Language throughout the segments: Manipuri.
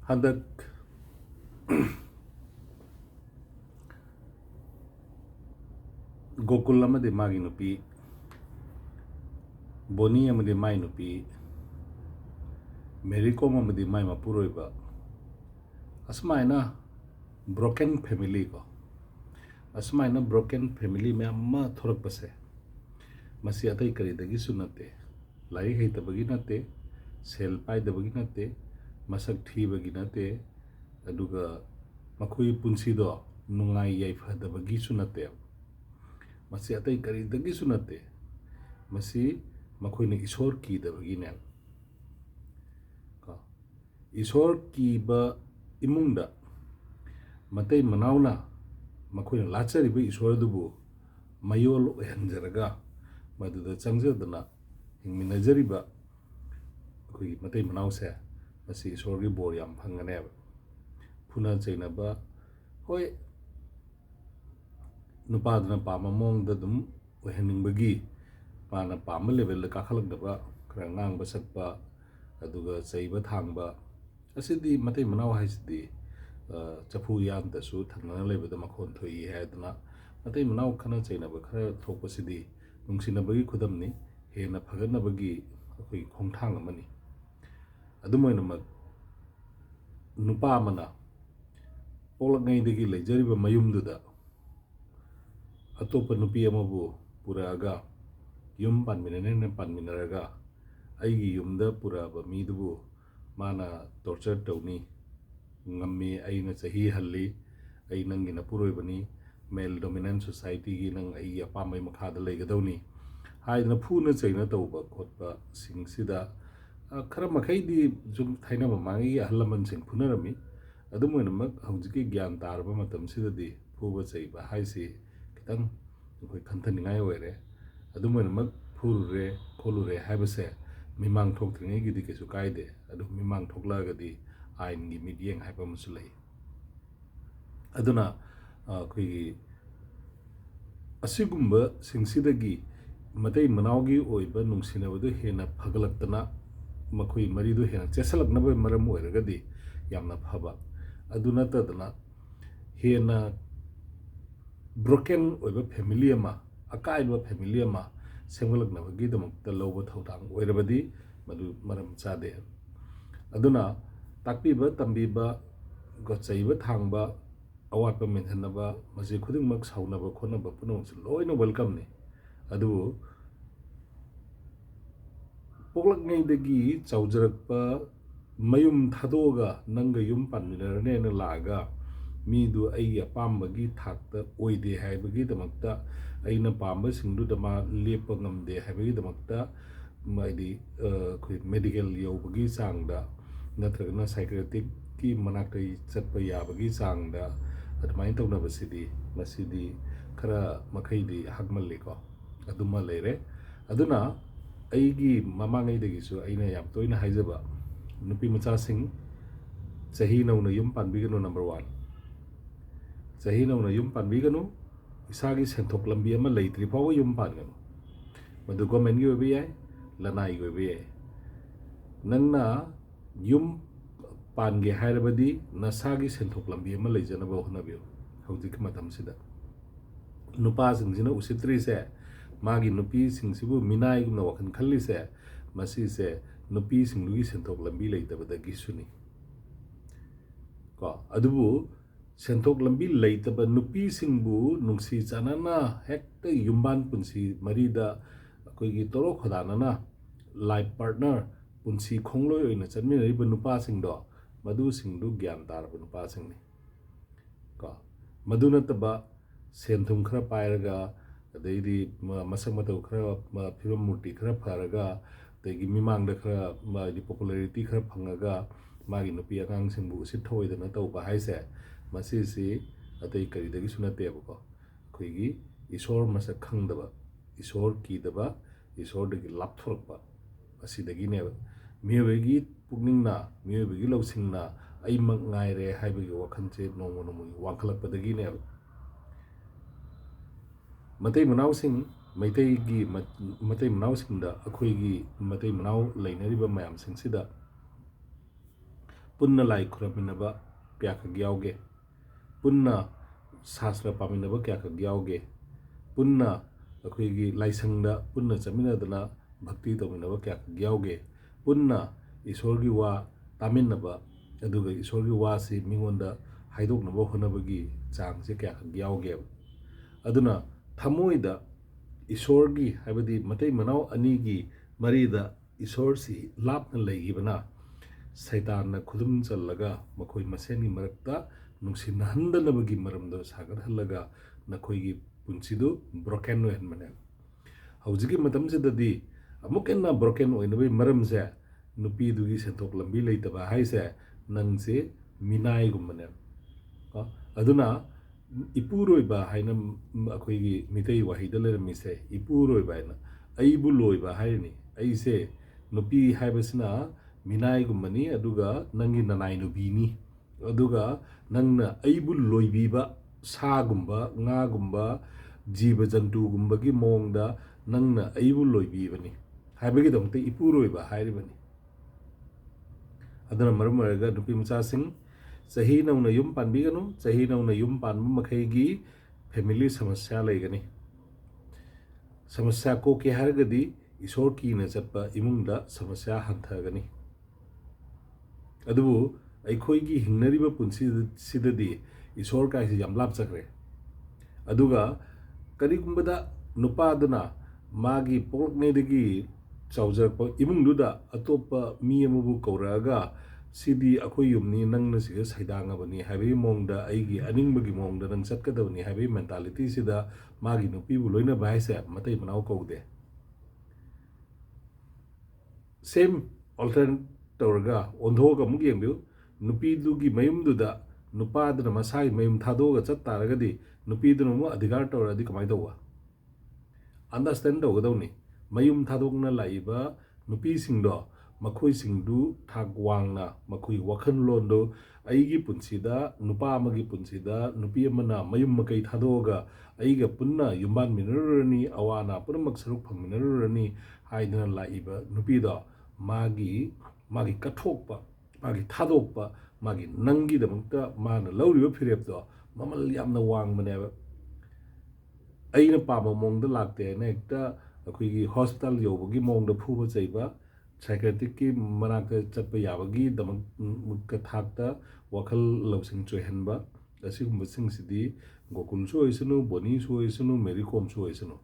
हदक गोकुल मागी नुपी बोनी माई नुपी मेरीकॉम माई मपुरोब असमायना ब्रोकन फैमिली को असमायना ब्रोकन फैमिली मैम थोरकपसे मसी अतई करीदगिसु नते लाइक हेतबगी नते सेल पाइदबगी नते मसक थीबगी नते अदुगा मखोई पुंसीदो नुंगाई याइफदबगिसु नते मसी अतई करीदगिसु नते मसी मखोइने ईश्वर कीदबगिने ईश्वर कीब इमुंगदा मतई मनाउना मखोइने लाचरिब ईश्वरदुबु मयोल ओहंजरगा मदुदा चंगजदना हिंगमिनजरिब अखोई मतई मनाउसे मसी ईश्वरगी बोर याम फंगनेब फुना चैनबा होय नुपादना पामा मोंगदा दुम ओहनिंगबगी पाना पामा लेवल काखलगदबा खरा ngang sakpa aduga chaiba thangba asidi matai manaw haisidi chafu yan da su thangna lebada makhon thoi haidna matai manaw khana chaina ba khara thokpasidi nungsina bagi khudamni hena phagana bagi akoi khongthang amani adumoina mak nupa mana polngai degi lejariba mayumduda atopa nupi amabu puraga yum panminaraga aigi yumda puraba midubu mana torture tawni ngami aina chahi halli ai nangi na puroibani male dominant society gi nang ai apamai makhada leigadawni haidna phuna chaina tawba khotba singsida khara makhaidi jum thaina mamangi ahalaman sing phunarami adumoina mak haujiki gyan tarba matam sidadi phuba chaiba haisi kitang koi khantaningai oire adumoina mak phurure kholure haibase mimang thokthringai gidi kesu kaide adu mimang thoklagadi ain gi midyeng haiba musulai aduna koi asigumba singsidagi matai manawgi oiba nungsinabadu hena phagalaktana makhoi maridu hena chesalaknaba maram oiragadi yamna phaba aduna tadana hena broken oiba family ama akaiba family ama semgalaknabagi damakta lawba thawdang oirabadi madu maram chade aduna takpiba tambiba gochaiba thangba awatpa menthanaba masi khudingmak saunaba khonaba punamsu loina welcome ni adu poklakngaidagi chawjarakpa mayum thadoga nanga yum panminarane na laga midu ai apambagi thakta oide haibagi damakta aina pamba singdu dama lepa ngamde haibagi damakta maidi khoi medical yobagi sangda natragna psychiatric ki manaktai chatpa yabagi sangda admain tawnabasidi masidi khara makhaidi hagmalliko aduma leire aduna aigi mamangai su aina yam toina haijaba nupi macha sing chahi nauna yum panbigano number 1 chahi nauna yum panbigano isagi senthok lambi ama leitri fawa yum pangano madu government gi obi yai lanai gi obi yai nangna yum pange hairabadi nasagi senthok lambi ama leijanaba honabiyo haudik matam sida nupa singsina usitri se magi nupi singsibu minai gumna wakhan khalli se masi se nupi singlugi senthok lambi leitabada gisuni ko adubu senthok lambi leitaba nupi singbu nungsi chanana hekta yumban punsi marida akoigi toro khodanana life partner punsi khongloi oina chanminariba nupa singdo madu singdu gyan tarba nupa singni ko madu nataba senthum khara pairaga अदैदी मसक मतौ खरा फिल्म मूर्ति खरा फरगा तैगी मिमांग खरा मागी पॉपुलैरिटी खरा फंगगा मागी नुपी अगांग सिंबु उसित थोइदना तौबा हाइसे मसिसि अतै करिदगी सुनतेबको खैगी ईश्वर मसक खंगदबा ईश्वर कीदबा ईश्वर दगी लापथोरकबा असिदगी ने मियबगी पुगनिंगना मियबगी लौसिंगना अइ मक ngaire हाइबगी वखनचे नोंगो नोंगो वांखलकपदगी ने matai manau sing maitai gi matai manau sing da akhoi gi matai manau lainari ba mayam sing sida पुन्ना लाई खुरमिनबा क्या खग यावगे पुन्ना शास्त्र पामिनबा क्या खग यावगे पुन्ना अखोइगी लाइसंगदा पुन्ना चमिनदना भक्ति तमिनबा क्या खग यावगे पुन्ना ईश्वरगी वा तामिनबा अदुगा ईश्वरगी वा से मिंगोंदा हाइदोकनबा होनबगी चांगसे क्या खग यावगे अदुना थमोइदा ईश्वरगी हाइबदी मतै मनाव अनीगी मरीदा ईश्वर सी लापना लेगिबना सैतान खुदुम चलगा मखोई मसेनी मरक्ता नुंसिनहंदनबगी मरमदो सागरहलगा नखोइगी पुंसिदु ब्रोकन ओइहनमने हौजिगी मतमसिददी अमुकेन्ना ब्रोकन ओइनबई मरमसे नुपीदुगी सेंथोक लंबी लेतबा हाइसे नंगसे मिनाइगुमने अदुना इपुरोइबा हाइना अखोइगी मितै वाहिदा लेरमिसे इपुरोइबा हाइना अइबु लोइबा हाइनी अइसे नुपी हाइबसिना मिनाइगुमनी अदुगा नंगी ननाइ नुबीनी अदुगा नंगना अइबु लोइबीबा सागुम्बा ngaगुम्बा जीव जंतुगुम्बगी मोंगदा नंगना अइबु लोइबीबनी हाइबगी दमते इपुरोइबा हाइरिबनी अदुना मरम मरगा नुपी मचासिंग चही नौना युम पानबीगनु चही नौना युम पानबा मखैगी फैमिली समस्या लेगनी समस्या को के हारगदी ईश्वर की न चटपा इमुंगदा समस्या हंथगनी अदुबु अखोइगी हिंगनरिबा पुंसी सिददी ईश्वर काइसे याम लापचक्रे अदुगा करिगुंबदा नुपादुना मागी पोकनेदगी चाउजरपा इमुंगदुदा अतोपा मी अमबु कौरागा सिदी अखोइ युमनी नंगना सिगा सैदांगबनी हाइबे मोंगदा अइगी अनिंगबगी मोंगदा नंग चटकदबनी हाइबे मेंटालिटी सिदा मागी नुपीबु लोइना बाइसे मतै मनाव कौदे सेम अल्टरनेट तौरगा ओंधोगा मुग येंबिउ नुपीदुगी मयुमदुदा नुपादना मसाई मयुम थादोगा चत्तारगदी नुपीदुना मु अधिकार तौरदी कमाय दौवा अंडरस्टैंड तौगदौनी मयुम थादोगना लाइबा नुपीसिंगदो मखोइसिंगदु थाक वांगना मखोइ वखन लोंदो अइगी पुंसीदा नुपा अमगी पुंसीदा नुपी अमना मयुम मकै थादोगा अइगा पुन्ना युम्बान मिनररनी अवाना पुनमक सरुक फमिनररनी हाइदना लाइबा नुपीदो मागी कठोकपा मागी थादोकपा मागी नंगी दमकता माना लौरिबा फिरेबदो ममल यामना वांगमनेबा अइना पाबा मोंगदा लागते ना एकटा अखोइगी हॉस्पिटल योबगी मोंगदा फुबा चैबा साइकेट्रिक की मनाक चटप याबगी दमक थाकता वखल लौसिंग चोइहनबा असिगुम्बसिंगसिदी गोकुल सोइसनु बोनी सोइसनु मेरी कॉम सोइसनु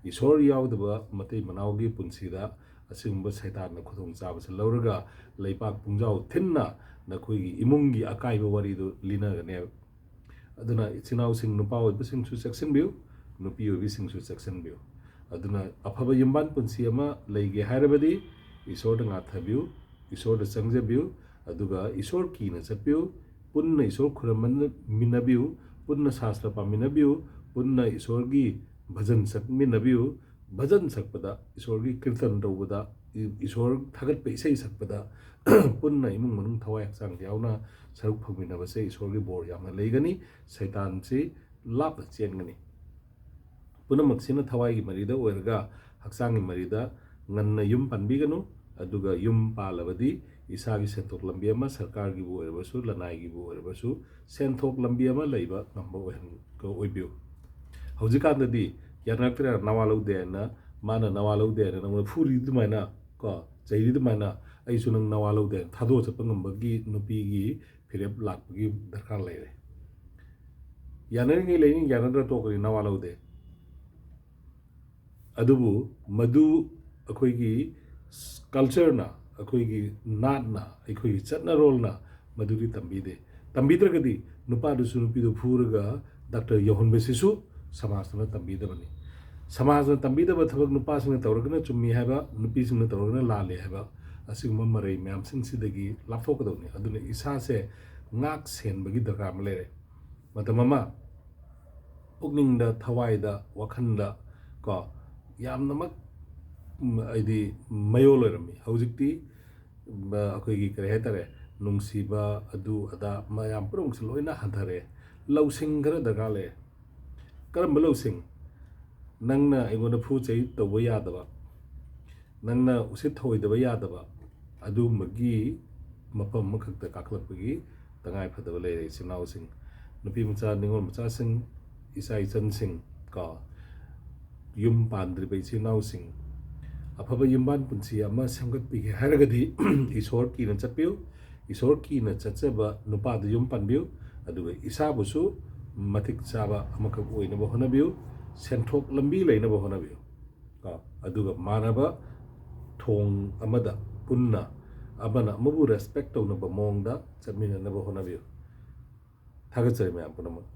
ईश्वर यावदबा मतै मनावगी पुंसीदा असिगुम्ब सैतान खुदोंग चाबसे लौरगा लैपाक पुंजाव थिन्ना नखोइगी इमुंगी अकाइबा वरिदो लिनागने अदुना इचिनाउसिंग नुपा ओइबसिंगसु सेक्शनबिउ नुपी ओइबिसिंगसु सेक्शनबिउ अदुना अफबा युम्बान पुंसी अमा लैगे हाइरबदी ईश्वर गाथबिउ ईश्वर चंगजबिउ अदुगा ईश्वर कीना चटबिउ पुन्ना ईश्वर खुरमन मिनबिउ पुन्ना शास्त्र पामिनबिउ पुन्ना ईश्वरगी भजन सकमिनबिउ भजन सकपदा ईश्वरगी कीर्तन तौबदा ईश्वर थागत पे इसै सकपदा पुन्ना इमुंग मनुंग थवाय हक्चांग यावना सरुक फंमिनबसे ईश्वरगी बोर यामना लेगनी शैतान से लाप चेनगनी पुनमक्सिना थवायगी मरिदा ओरगा हक्चांगी मरिदा ngana yum panbiganu aduga yum palabadi isagi senthok lambi ama sarkar gi bu oibasu lanai gi bu oibasu senthok lambi ama leiba ngamba ohen ko oibiu haujikan dadi yanaktra nawalo de na mana nawalo de na ngam furi dumaina ko jairi dumaina aisu nang nawalo de thado chapa ngamba gi nupi gi phirep lak gi darkar leire yanangi leini yanadra tokri nawalo de adubu madu अखोइगी कल्चरना अखोइगी नाटना अखोइगी चटनारोलना मधुरी तंबीदे तंबीद्रगदी नुपादुसु नुपीदु फूरगा डॉक्टर यौहनबसिसु समाजना तंबीदबनी समाजना तंबीदब थबक नुपासिंगना तौरगना चुम्मी हाइबा नुपीसिंगना तौरगना लाले हाइबा असिगुम मरै म्यामसिंगसिदगी लाफोकदौनी अदुना इसासे ngak senbagi दरकार म लेरे मतममा पुकनिंगदा थवाइदा वखनदा को यामनमक आइदी मयो लेरमी हौजिक्ति अखोइगी करे हेतरे नुंसीबा अदु अदा मयाम पुरुंगस लोइना हंथरे लौसिंग खरा दरकार ले करम लौसिंग नंगना एगोना फु चै तौबा यादबा नंगना उसित थोइदबा यादबा अदु मगी ꯃꯐꯝ ꯑꯃꯈꯛꯇ ꯀꯥꯈꯠꯂꯛꯄꯒꯤ ꯇꯉꯥꯏ ꯐꯗꯕ ꯂꯩꯔꯦ ꯏꯆꯤꯟ ꯏꯅꯥꯎꯁꯤꯡ ꯅꯨꯄꯤ ꯃꯆꯥ ꯅꯤꯉꯣꯜ ꯃꯆꯥꯁꯤꯡ ꯏꯆꯥ ꯏꯆꯟꯁꯤꯡ ꯀꯣ ꯌꯨꯝ ꯄꯥꯟꯗ꯭ꯔꯤꯕ ꯏꯆꯤꯟ ꯏꯅꯥꯎꯁꯤꯡ ꯑꯐꯕ ꯌꯨꯝꯕꯥꯟ ꯄꯨꯟꯁꯤ ꯑꯃ ꯁꯦꯝꯒꯠꯄꯤꯒꯦ ꯍꯥꯏꯔꯒꯗꯤ ꯏꯁꯣꯔ ꯀꯤꯅ ꯆꯠꯄꯤꯌꯨ ꯏꯁꯣꯔ ꯀꯤꯅ ꯆꯠꯆꯕ ꯅꯨꯄꯥꯗ ꯌꯨꯝ ꯄꯥꯟꯕꯤꯌꯨ ꯑꯗꯨꯒ ꯏꯁꯥꯕꯨꯁꯨ ꯃꯇꯤꯛ ꯆꯥꯕ ꯑꯃꯈꯛ ꯑꯣꯏꯅꯕ ꯍꯣꯠꯅꯕꯤꯌꯨ ꯁꯦꯟꯊꯣꯛ ꯂꯝꯕꯤ ꯂꯩꯅꯕ ꯍꯣꯠꯅꯕꯤꯌꯨ ꯀꯣ ꯑꯗꯨꯒ ꯃꯥꯟꯅꯕ ꯊꯣꯡ ꯑꯃꯗ ꯄꯨꯟꯅ ꯑꯃꯅ ꯑꯃꯕꯨ ꯔꯦꯁꯄꯦꯛ ꯇꯧꯅꯕ ꯃꯑꯣꯡꯗ ꯆꯠꯃꯤꯟꯅꯅꯕ ꯍꯣꯠꯅꯕꯤꯌꯨ ꯊꯥꯒꯠꯆꯔꯤ ꯃꯌꯥꯝ ꯄꯨꯝꯅꯃꯛ